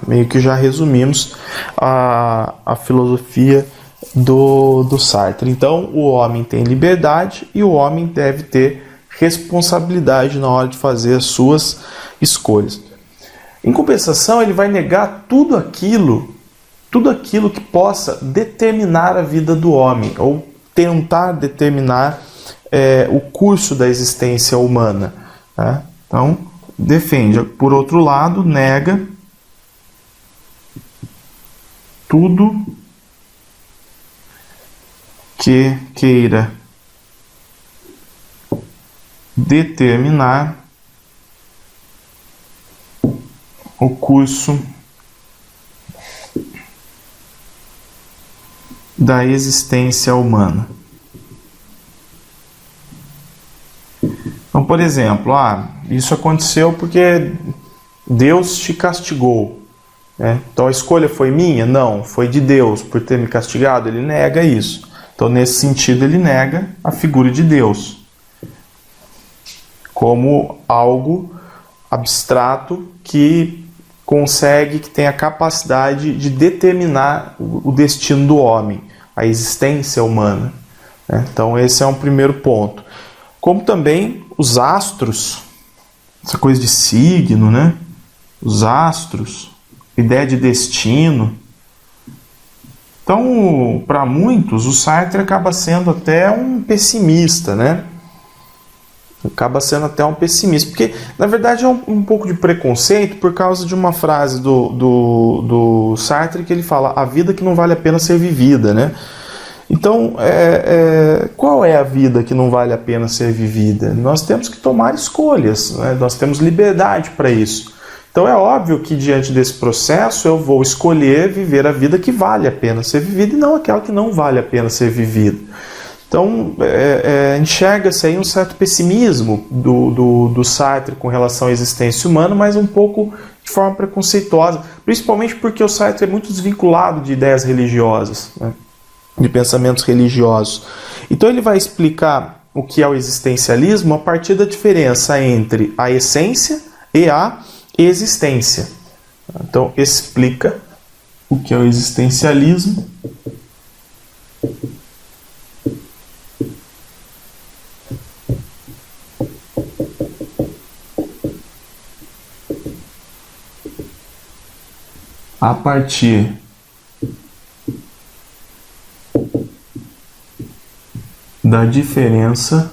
Meio que já resumimos a filosofia do Sartre. Então, o homem tem liberdade e o homem deve ter responsabilidade na hora de fazer as suas escolhas. Em compensação, ele vai negar tudo aquilo que possa determinar a vida do homem, ou tentar determinar o curso da existência humana. Tá? Então, defende. Por outro lado, nega tudo que queira determinar o curso da existência humana. Então, por exemplo, isso aconteceu porque Deus te castigou. Então a escolha foi minha? Não, foi de Deus por ter me castigado. Ele nega isso. Então, nesse sentido, ele nega a figura de Deus como algo abstrato que tem a capacidade de determinar o destino do homem, a existência humana. Então, esse é um primeiro ponto. Como também os astros, essa coisa de signo, os astros, ideia de destino. Então, para muitos, o Sartre acaba sendo até um pessimista, Acaba sendo até um pessimista, porque, na verdade, é um pouco de preconceito por causa de uma frase do Sartre que ele fala: a vida que não vale a pena ser vivida, Então, qual é a vida que não vale a pena ser vivida? Nós temos que tomar escolhas, Nós temos liberdade para isso. Então é óbvio que diante desse processo eu vou escolher viver a vida que vale a pena ser vivida e não aquela que não vale a pena ser vivida. Então enxerga-se aí um certo pessimismo do Sartre com relação à existência humana, mas um pouco de forma preconceituosa, principalmente porque o Sartre é muito desvinculado de ideias religiosas, de pensamentos religiosos. Então ele vai explicar o que é o existencialismo a partir da diferença entre a essência e a existência. Então, explica o que é o existencialismo a partir da diferença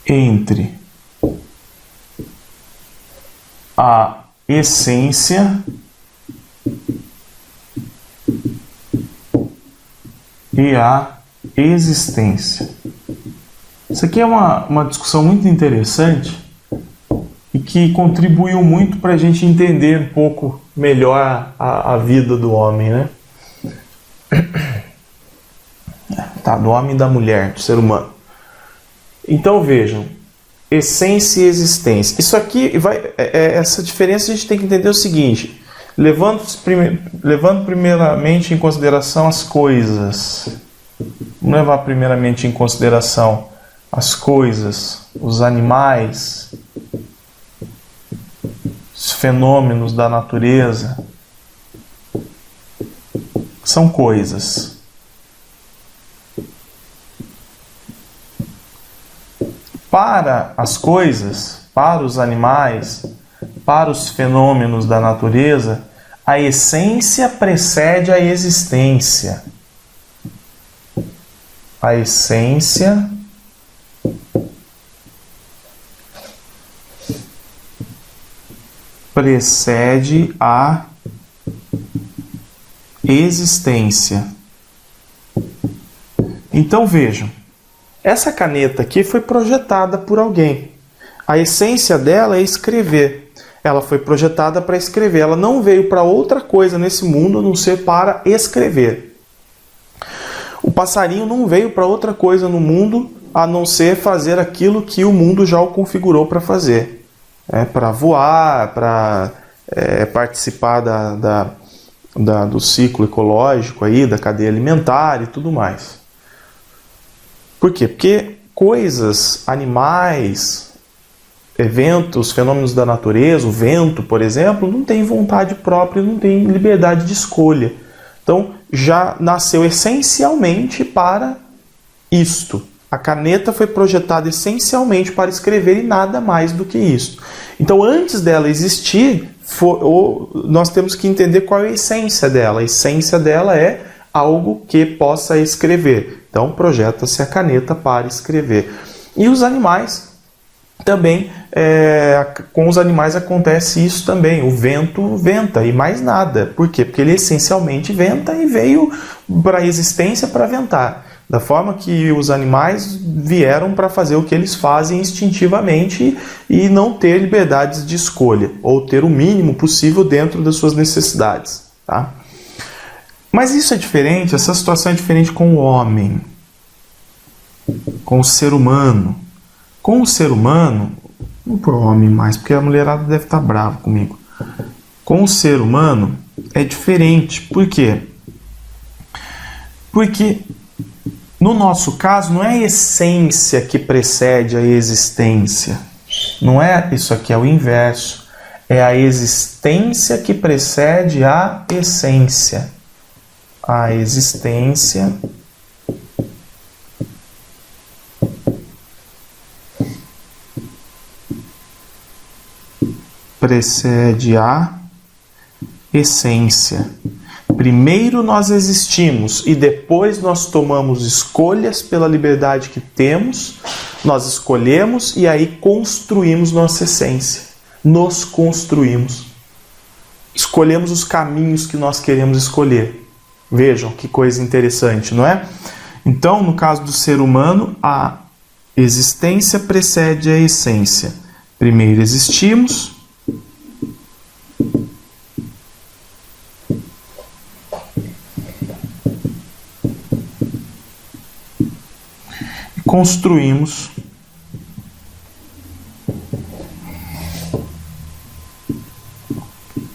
entre a essência e a existência. Isso aqui é uma discussão muito interessante e que contribuiu muito para a gente entender um pouco melhor a vida do homem, do homem e da mulher, do ser humano. Então vejam, essência e existência. Isso aqui essa diferença a gente tem que entender o seguinte: levando primeiramente em consideração as coisas. Vamos levar primeiramente em consideração as coisas, os animais, os fenômenos da natureza. São coisas. Para as coisas, para os animais, para os fenômenos da natureza, a essência precede a existência. A essência precede a existência. Então vejam, essa caneta aqui foi projetada por alguém. A essência dela é escrever. Ela foi projetada para escrever. Ela não veio para outra coisa nesse mundo a não ser para escrever. O passarinho não veio para outra coisa no mundo a não ser fazer aquilo que o mundo já o configurou para fazer. Para voar, para participar do ciclo ecológico, aí, da cadeia alimentar e tudo mais. Por quê? Porque coisas, animais, eventos, fenômenos da natureza, o vento, por exemplo, não tem vontade própria, não tem liberdade de escolha. Então, já nasceu essencialmente para isto. A caneta foi projetada essencialmente para escrever e nada mais do que isso. Então, antes dela existir, nós temos que entender qual é a essência dela. A essência dela é algo que possa escrever. Então, projeta-se a caneta para escrever. E os animais também, com os animais acontece isso também. O vento venta e mais nada. Por quê? Porque ele essencialmente venta e veio para a existência para ventar. Da forma que os animais vieram para fazer o que eles fazem instintivamente e não ter liberdades de escolha, ou ter o mínimo possível dentro das suas necessidades. Tá? Mas isso é diferente, essa situação é diferente com o homem, com o ser humano. Com o ser humano, não por homem mais, porque a mulherada deve estar brava comigo. Com o ser humano é diferente. Por quê? Porque no nosso caso não é a essência que precede a existência. Não é isso aqui, é o inverso. É a existência que precede a essência. A existência precede a essência. Primeiro nós existimos e depois nós tomamos escolhas pela liberdade que temos, nós escolhemos e aí construímos nossa essência. Nos construímos. Escolhemos os caminhos que nós queremos escolher. Vejam que coisa interessante, não é? Então, no caso do ser humano, a existência precede a essência. Primeiro existimos, construímos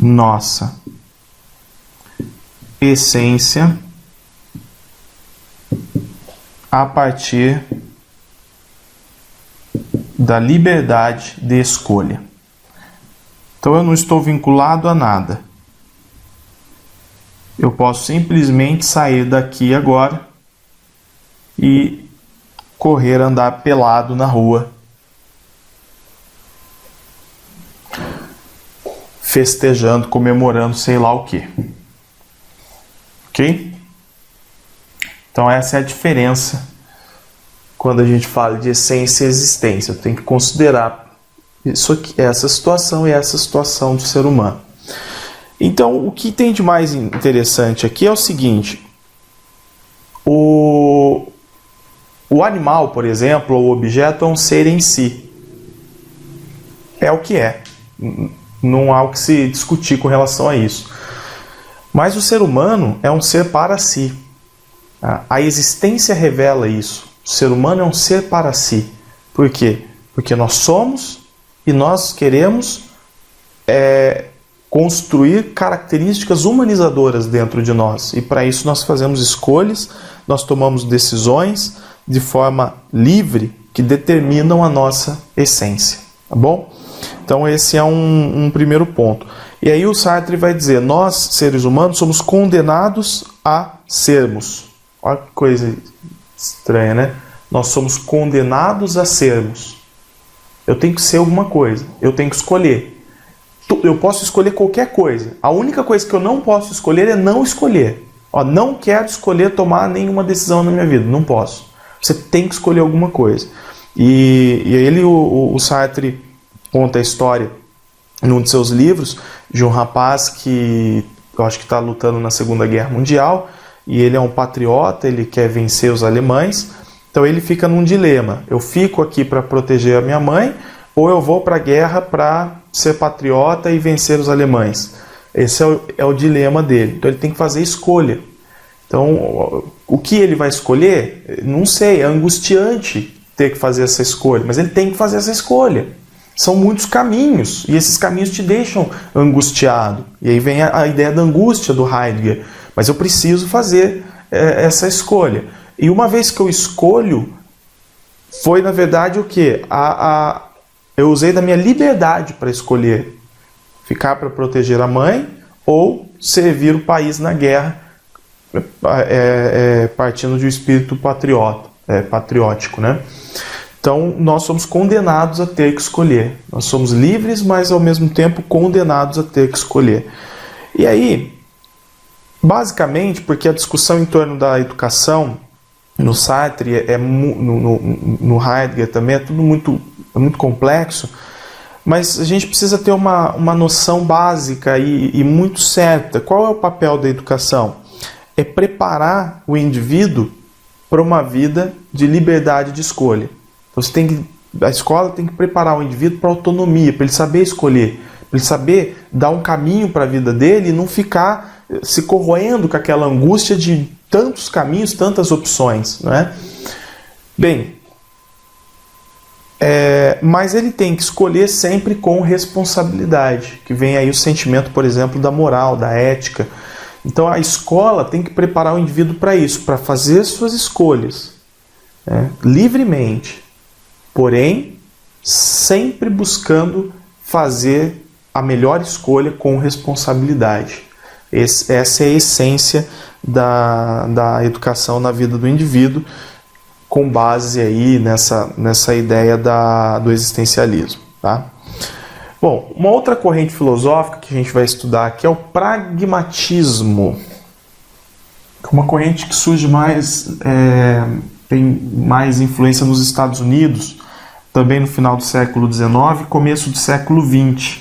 nossa essência a partir da liberdade de escolha. Então eu não estou vinculado a nada. Eu posso simplesmente sair daqui agora e correr, andar pelado na rua, festejando, comemorando, sei lá o quê. Ok? Então essa é a diferença quando a gente fala de essência e existência. Eu tenho que considerar isso aqui, essa situação e essa situação do ser humano. Então o que tem de mais interessante aqui é o seguinte: o animal, por exemplo, ou o objeto é um ser em si. É o que é. Não há o que se discutir com relação a isso. Mas o ser humano é um ser para si. A existência revela isso. O ser humano é um ser para si. Por quê? Porque nós somos e nós queremos construir características humanizadoras dentro de nós. E para isso nós fazemos escolhas, nós tomamos decisões de forma livre que determinam a nossa essência. Tá bom? Então esse é um primeiro ponto. E aí o Sartre vai dizer: nós, seres humanos, somos condenados a sermos. Olha que coisa estranha, né? Nós somos condenados a sermos. Eu tenho que ser alguma coisa. Eu tenho que escolher. Eu posso escolher qualquer coisa. A única coisa que eu não posso escolher é não escolher. Não quero escolher tomar nenhuma decisão na minha vida. Não posso. Você tem que escolher alguma coisa. E ele, o Sartre, conta a história num de seus livros de um rapaz que eu acho que está lutando na Segunda Guerra Mundial, e ele é um patriota, ele quer vencer os alemães. Então ele fica num dilema: eu fico aqui para proteger a minha mãe, ou eu vou para a guerra para ser patriota e vencer os alemães? Esse é o dilema dele. Então ele tem que fazer escolha. Então, o que ele vai escolher? Não sei, é angustiante ter que fazer essa escolha, mas ele tem que fazer essa escolha. São muitos caminhos, e esses caminhos te deixam angustiado. E aí vem a ideia da angústia do Heidegger. Mas eu preciso fazer essa escolha. E uma vez que eu escolho, foi na verdade o quê? Eu usei da minha liberdade para escolher ficar para proteger a mãe ou servir o país na guerra, partindo de um espírito patriótico, né? Então, nós somos condenados a ter que escolher. Nós somos livres, mas ao mesmo tempo condenados a ter que escolher. E aí, basicamente, porque a discussão em torno da educação no Sartre, no Heidegger também, é tudo muito complexo, mas a gente precisa ter uma noção básica e muito certa. Qual é o papel da educação? É preparar o indivíduo para uma vida de liberdade de escolha. A escola tem que preparar o indivíduo para a autonomia, para ele saber escolher, para ele saber dar um caminho para a vida dele e não ficar se corroendo com aquela angústia de tantos caminhos, tantas opções, não é? Bem, mas ele tem que escolher sempre com responsabilidade, que vem aí o sentimento, por exemplo, da moral, da ética. Então a escola tem que preparar o indivíduo para isso, para fazer suas escolhas, livremente, porém sempre buscando fazer a melhor escolha com responsabilidade. Essa é a essência da educação na vida do indivíduo, com base aí nessa ideia do existencialismo, tá? Bom, uma outra corrente filosófica que a gente vai estudar aqui é o pragmatismo. Uma corrente que surge tem mais influência nos Estados Unidos, também no final do século XIX e começo do século XX.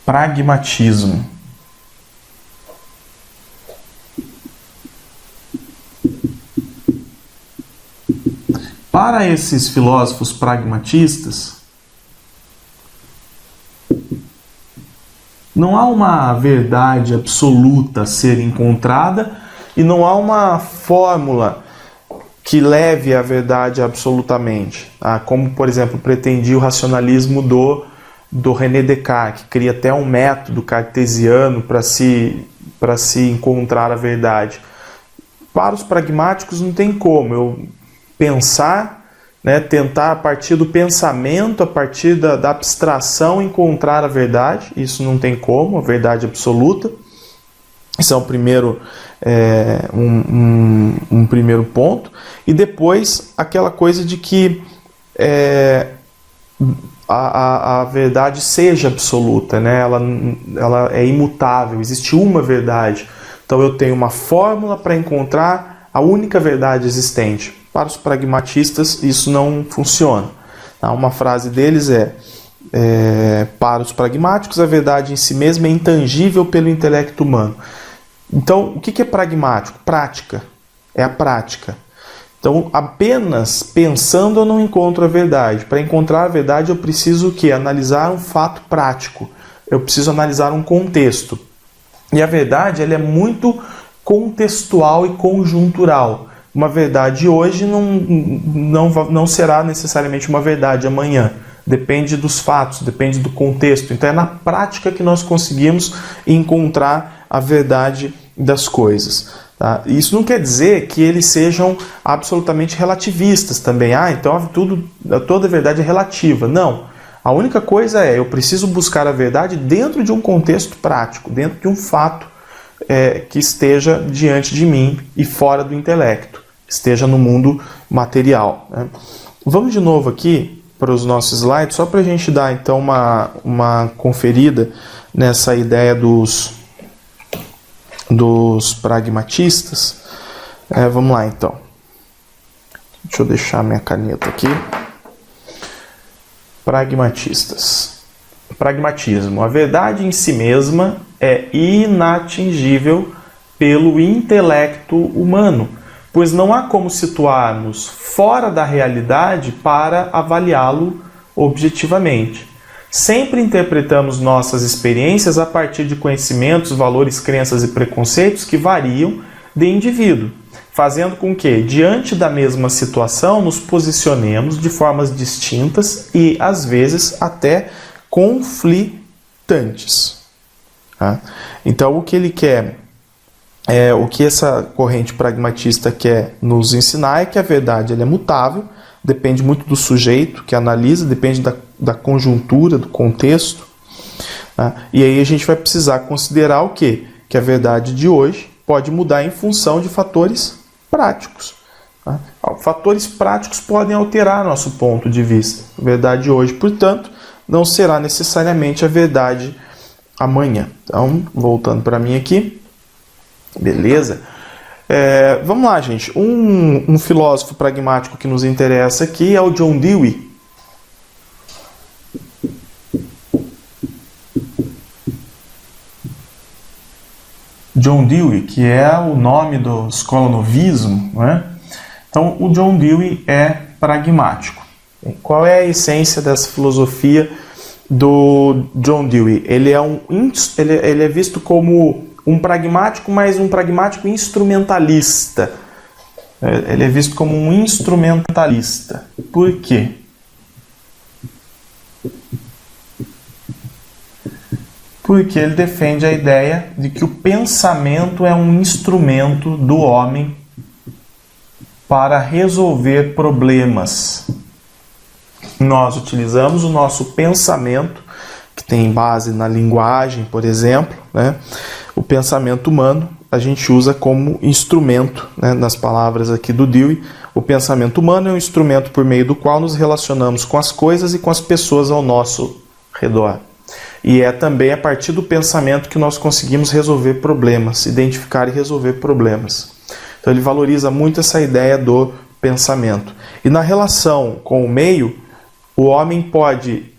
Pragmatismo. Para esses filósofos pragmatistas, não há uma verdade absoluta a ser encontrada e não há uma fórmula que leve à verdade absolutamente. Como, por exemplo, pretendia o racionalismo do René Descartes, que cria até um método cartesiano para se encontrar a verdade. Para os pragmáticos não tem como eu pensar, tentar a partir do pensamento, a partir da abstração encontrar a verdade. Isso não tem como, a verdade absoluta. Esse é o primeiro, um primeiro ponto. E depois aquela coisa de que a verdade seja absoluta, ela é imutável, existe uma verdade. Então eu tenho uma fórmula para encontrar a única verdade existente. Para os pragmatistas isso não funciona. Uma frase deles para os pragmáticos a verdade em si mesma é intangível pelo intelecto humano. Então o que é pragmático? Prática. É a prática. Então apenas pensando eu não encontro a verdade. Para encontrar a verdade eu preciso analisar um fato prático. Eu preciso analisar um contexto. E a verdade ela é muito contextual e conjuntural. Uma verdade hoje não será necessariamente uma verdade amanhã. Depende dos fatos, depende do contexto. Então é na prática que nós conseguimos encontrar a verdade das coisas. Tá? Isso não quer dizer que eles sejam absolutamente relativistas também. Então toda verdade é relativa. Não. A única coisa eu preciso buscar a verdade dentro de um contexto prático, dentro de um fato que esteja diante de mim e fora do intelecto, que esteja no mundo material. Vamos de novo aqui para os nossos slides, só para a gente dar então uma conferida nessa ideia dos pragmatistas. Vamos lá então. Deixa eu deixar minha caneta aqui. Pragmatistas. Pragmatismo. A verdade em si mesma é inatingível pelo intelecto humano, pois não há como situar-nos fora da realidade para avaliá-lo objetivamente. Sempre interpretamos nossas experiências a partir de conhecimentos, valores, crenças e preconceitos que variam de indivíduo, fazendo com que, diante da mesma situação, nos posicionemos de formas distintas e, às vezes, até conflitantes. Então, o que ele quer, o que essa corrente pragmatista quer nos ensinar é que a verdade ela é mutável, depende muito do sujeito que analisa, depende da conjuntura, do contexto. Tá? E aí a gente vai precisar considerar o quê? Que a verdade de hoje pode mudar em função de fatores práticos. Tá? Fatores práticos podem alterar nosso ponto de vista. A verdade de hoje, portanto, não será necessariamente a verdade amanhã. Então, voltando para mim aqui. Beleza? Vamos lá, gente. Um filósofo pragmático que nos interessa aqui é o John Dewey. John Dewey, que é o nome do escolanovismo, né? Então, o John Dewey é pragmático. Qual é a essência dessa filosofia do John Dewey? Ele é visto como um pragmático, mas um pragmático instrumentalista. Ele é visto como um instrumentalista. Por quê? Porque ele defende a ideia de que o pensamento é um instrumento do homem para resolver problemas. Nós utilizamos o nosso pensamento, que tem base na linguagem, por exemplo, né? O pensamento humano a gente usa como instrumento, né? Nas palavras aqui do Dewey, o pensamento humano é um instrumento por meio do qual nos relacionamos com as coisas e com as pessoas ao nosso redor. E é também a partir do pensamento que nós conseguimos resolver problemas, identificar e resolver problemas. Então ele valoriza muito essa ideia do pensamento. E na relação com o meio, o homem pode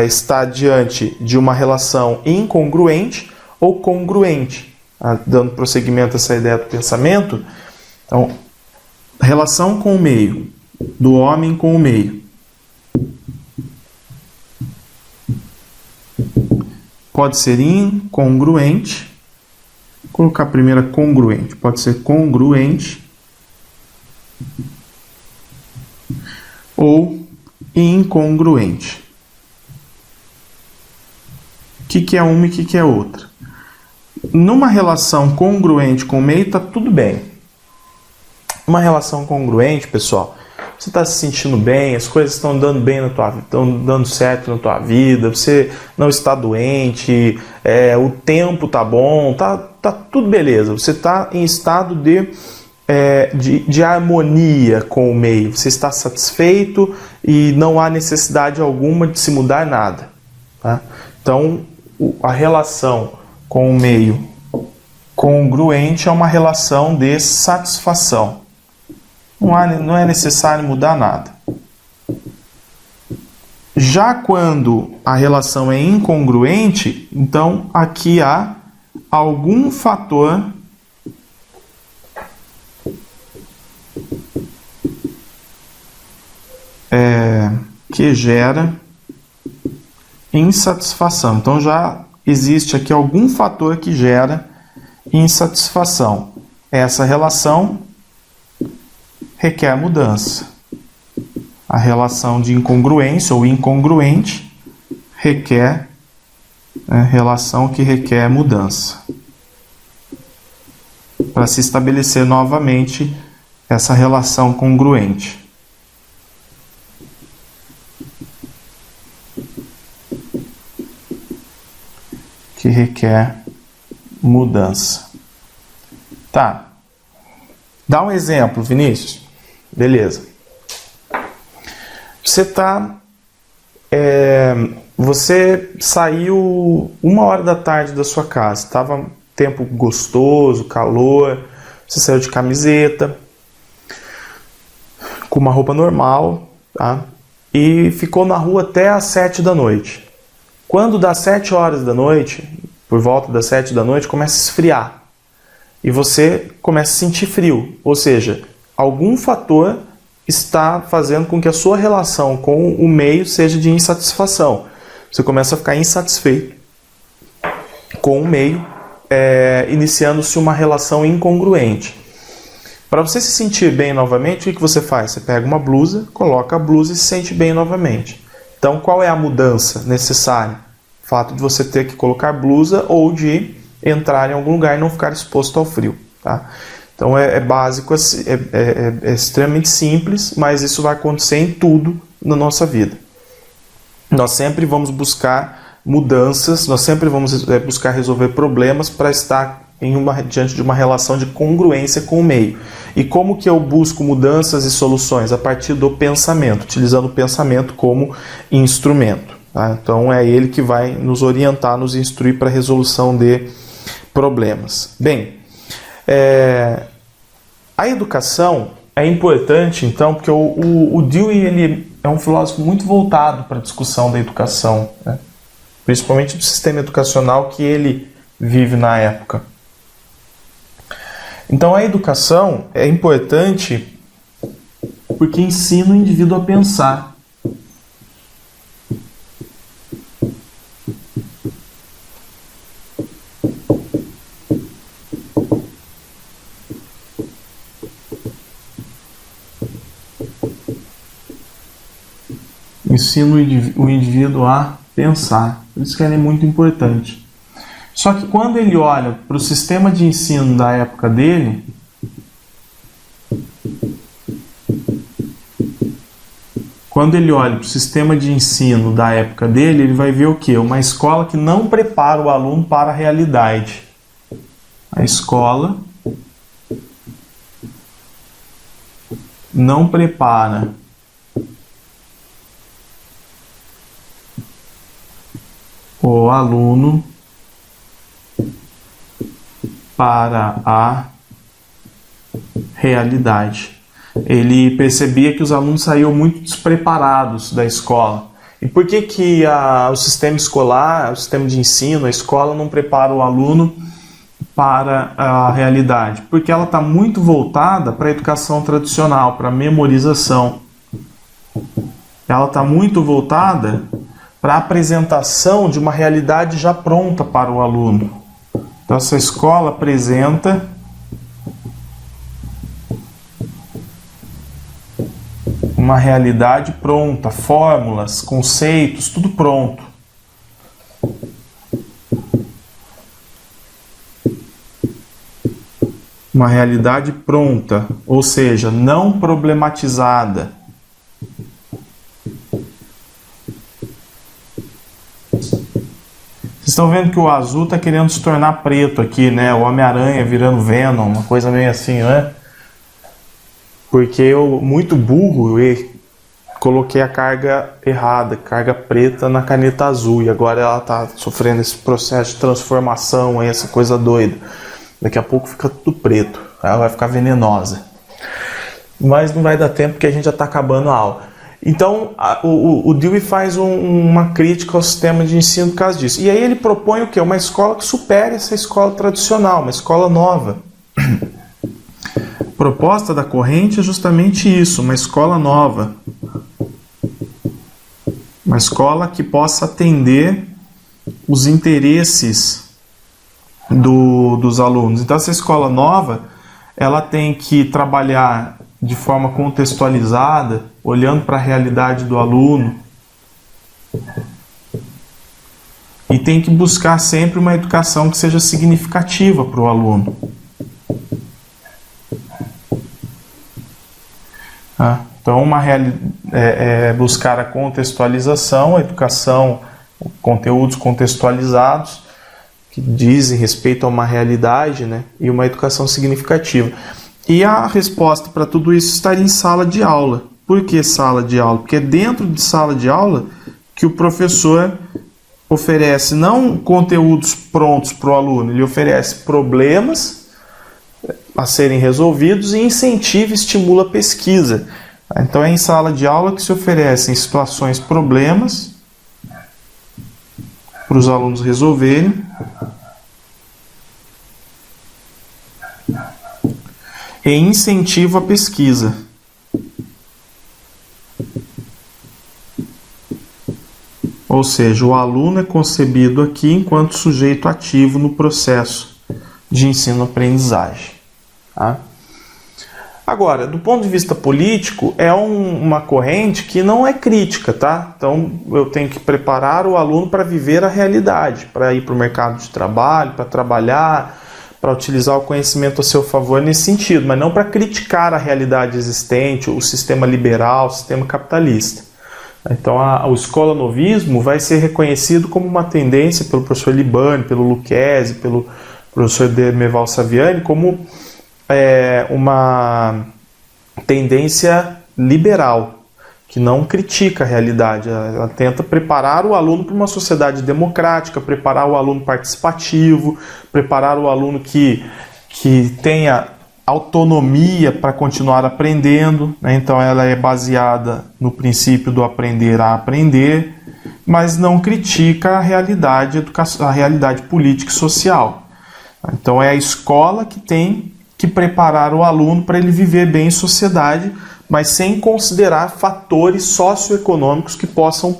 estar diante de uma relação incongruente ou congruente. Dando prosseguimento a essa ideia do pensamento, então, relação com o meio, do homem com o meio. Pode ser incongruente. Vou colocar a primeira congruente. Pode ser congruente ou incongruente. O que é uma e o que é outra? Numa relação congruente com o meio, está tudo bem. Uma relação congruente, pessoal, você está se sentindo bem, as coisas estão dando bem na tua vida, estão dando certo na tua vida, você não está doente, o tempo tá bom, tá tudo beleza. Você está em estado de harmonia com o meio, você está satisfeito e não há necessidade alguma de se mudar nada. Tá? Então, a relação com o meio congruente é uma relação de satisfação. Não é necessário mudar nada. Já quando a relação é incongruente, então aqui há algum fator que gera insatisfação. Então já existe aqui algum fator que gera insatisfação. Essa relação requer mudança. A relação de incongruência ou incongruente requer relação que requer mudança. Para se estabelecer novamente essa relação congruente. Que requer mudança. Tá. Dá um exemplo, Vinícius. Beleza. Você saiu 1h da tarde da sua casa. Estava tempo gostoso, calor. Você saiu de camiseta, com uma roupa normal, tá? E ficou na rua até às 7 da noite. Quando dá 7 horas da noite, por volta das 7 da noite, começa a esfriar. E você começa a sentir frio. Ou seja, algum fator está fazendo com que a sua relação com o meio seja de insatisfação. Você começa a ficar insatisfeito com o meio, iniciando-se uma relação incongruente. Para você se sentir bem novamente, o que você faz? Você pega uma blusa, coloca a blusa e se sente bem novamente. Então, qual é a mudança necessária? O fato de você ter que colocar blusa ou de entrar em algum lugar e não ficar exposto ao frio. Tá? Então é básico, é extremamente simples, mas isso vai acontecer em tudo na nossa vida. Nós sempre vamos buscar mudanças, nós sempre vamos buscar resolver problemas para estar diante de uma relação de congruência com o meio. E como que eu busco mudanças e soluções? A partir do pensamento, utilizando o pensamento como instrumento. Tá? Então é ele que vai nos orientar, nos instruir para a resolução de problemas. Bem, a educação é importante, então, porque o Dewey ele é um filósofo muito voltado para a discussão da educação, né? Principalmente do sistema educacional que ele vive na época. Então a educação é importante porque ensina o indivíduo a pensar. Ensina o indivíduo a pensar. Por isso que ele é muito importante. Só que quando ele olha para o sistema de ensino da época dele, ele vai ver o quê? Uma escola que não prepara o aluno para a realidade. A escola não prepara o aluno para a realidade. Ele percebia que os alunos saíam muito despreparados da escola. E por que o sistema escolar, o sistema de ensino, a escola não prepara o aluno para a realidade? Porque ela está muito voltada para a educação tradicional, para a memorização. Ela está muito voltada para a apresentação de uma realidade já pronta para o aluno. Então, essa escola apresenta uma realidade pronta, fórmulas, conceitos, tudo pronto. Uma realidade pronta, ou seja, não problematizada. Vocês estão vendo que o azul está querendo se tornar preto aqui, né? O Homem-Aranha virando Venom, uma coisa meio assim, né? Porque eu, muito burro, coloquei a carga errada, carga preta na caneta azul, e agora ela está sofrendo esse processo de transformação, essa coisa doida. Daqui a pouco fica tudo preto, ela vai ficar venenosa. Mas não vai dar tempo porque a gente já está acabando a aula. Então, o Dewey faz uma crítica ao sistema de ensino por causa disso. E aí ele propõe o quê? Uma escola que supere essa escola tradicional, uma escola nova. A proposta da corrente é justamente isso, uma escola nova. Uma escola que possa atender os interesses dos alunos. Então, essa escola nova, ela tem que trabalhar de forma contextualizada, olhando para a realidade do aluno, e tem que buscar sempre uma educação que seja significativa para o aluno. Então, buscar a contextualização, a educação, conteúdos contextualizados, que dizem respeito a uma realidade, né, e uma educação significativa. E a resposta para tudo isso estaria em sala de aula. Por que sala de aula? Porque é dentro de sala de aula que o professor oferece não conteúdos prontos para o aluno, ele oferece problemas a serem resolvidos e incentiva e estimula a pesquisa. Então é em sala de aula que se oferecem situações, problemas para os alunos resolverem. E incentiva a pesquisa. Ou seja, o aluno é concebido aqui enquanto sujeito ativo no processo de ensino-aprendizagem. Tá? Agora, do ponto de vista político, é uma corrente que não é crítica, tá? Então, eu tenho que preparar o aluno para viver a realidade, para ir para o mercado de trabalho, para trabalhar, para utilizar o conhecimento a seu favor nesse sentido, mas não para criticar a realidade existente, o sistema liberal, o sistema capitalista. Então o escolanovismo vai ser reconhecido como uma tendência pelo professor Libani, pelo Lucchesi, pelo professor Demerval Saviani, como uma tendência liberal, que não critica a realidade. Ela tenta preparar o aluno para uma sociedade democrática, preparar o aluno participativo, preparar o aluno que tenha autonomia para continuar aprendendo, né? Então ela é baseada no princípio do aprender a aprender, mas não critica a realidade política e social. Então é a escola que tem que preparar o aluno para ele viver bem em sociedade, mas sem considerar fatores socioeconômicos que possam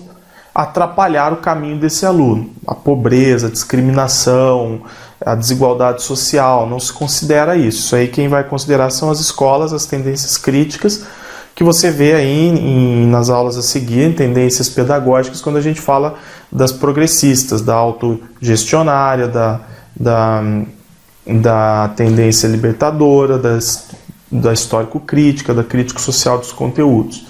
atrapalhar o caminho desse aluno. A pobreza, a discriminação, a desigualdade social, não se considera isso. Isso aí quem vai considerar são as escolas, as tendências críticas, que você vê aí nas aulas a seguir, em tendências pedagógicas, quando a gente fala das progressistas, da autogestionária, da tendência libertadora, da histórico-crítica, da crítico-social dos conteúdos,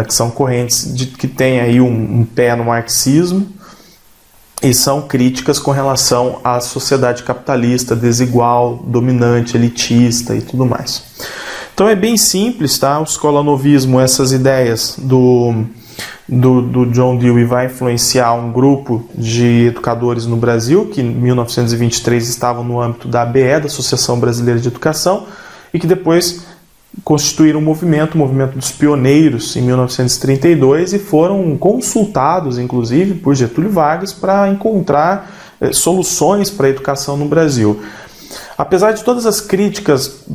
que são correntes que têm aí um pé no marxismo e são críticas com relação à sociedade capitalista, desigual, dominante, elitista e tudo mais. Então é bem simples, tá? O escolanovismo, essas ideias do John Dewey vai influenciar um grupo de educadores no Brasil, que em 1923 estavam no âmbito da ABE, da Associação Brasileira de Educação, e que depois constituíram o movimento dos pioneiros em 1932 e foram consultados, inclusive, por Getúlio Vargas para encontrar soluções para a educação no Brasil. Apesar de todas as críticas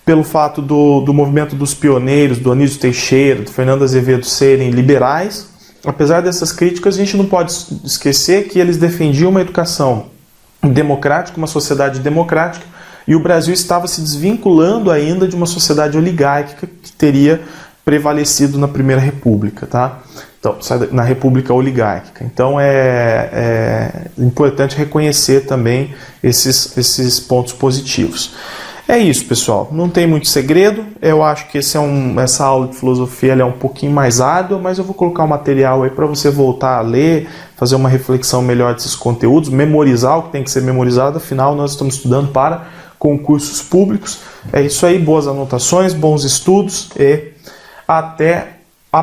pelo fato do movimento dos pioneiros, do Anísio Teixeira, do Fernando Azevedo serem liberais, apesar dessas críticas, a gente não pode esquecer que eles defendiam uma educação democrática, uma sociedade democrática, e o Brasil estava se desvinculando ainda de uma sociedade oligárquica que teria prevalecido na Primeira República, tá? Então, na República Oligárquica. Então é importante reconhecer também esses pontos positivos. É isso, pessoal. Não tem muito segredo. Eu acho que essa aula de filosofia é um pouquinho mais árdua, mas eu vou colocar o material aí para você voltar a ler, fazer uma reflexão melhor desses conteúdos, memorizar o que tem que ser memorizado. Afinal, nós estamos estudando para concursos públicos. É isso aí. Boas anotações, bons estudos e até a